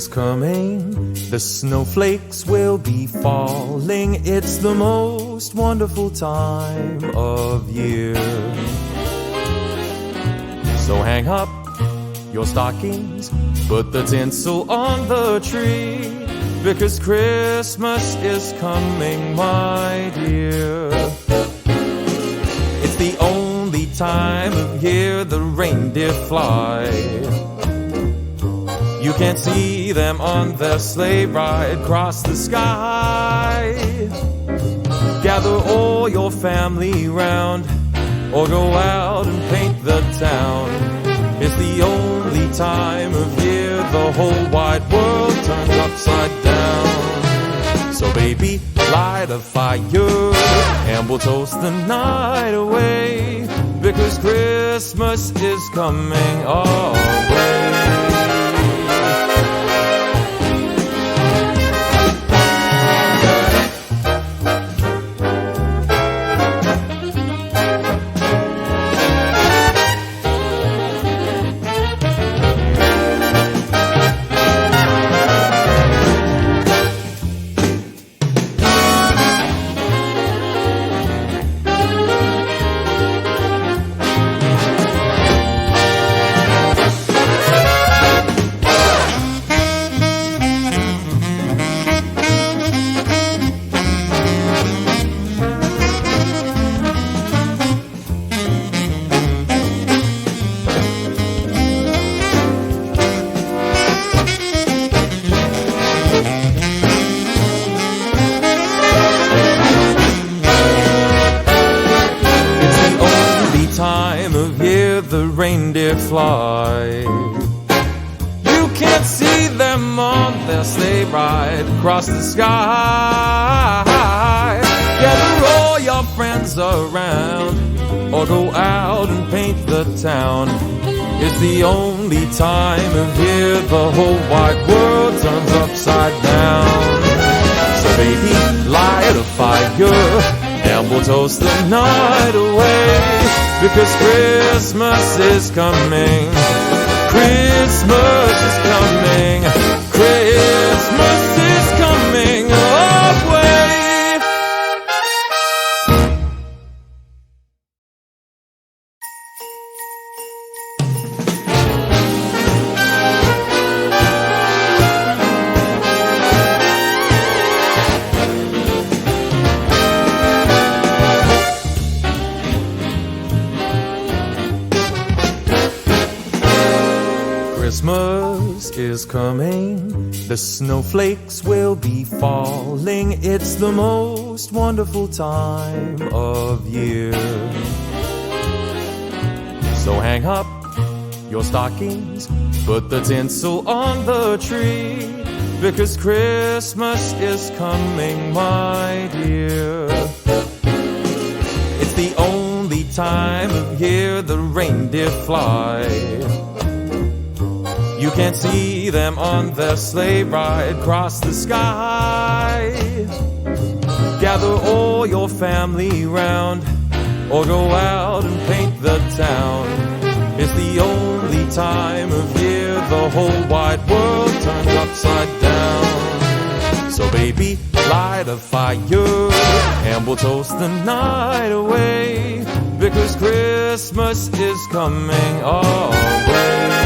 is coming, the snowflakes will be falling. It's the most wonderful time of year. So hang up your stockings, put the tinsel on the tree, because Christmas is coming, my dear. It's the only time of year the reindeer fly. You can't see them on their sleigh ride across the sky. Gather all your family round, or go out and paint the town. It's the only time of year the whole wide world turns upside down. So baby, light a fire and we'll toast the night away, because Christmas is coming our way. Time of year the reindeer fly. You can't see them on their sleigh ride across the sky. Gather all your friends around, or go out and paint the town. It's the only time of year the whole wide world turns upside down. So baby, light a fire and we'll toast the night away, because Christmas is coming. Christmas is coming. Christmas is coming our way. Christmas is coming, the snowflakes will be falling. It's the most wonderful time of year. So hang up your stockings, put the tinsel on the tree, because Christmas is coming, my dear. It's the only time of year the reindeer fly. You can't see them on their sleigh ride across the sky. Gather all your family round, or go out and paint the town. It's the only time of year the whole wide world turns upside down. So baby, light a fire and we'll toast the night away, because Christmas is coming our way.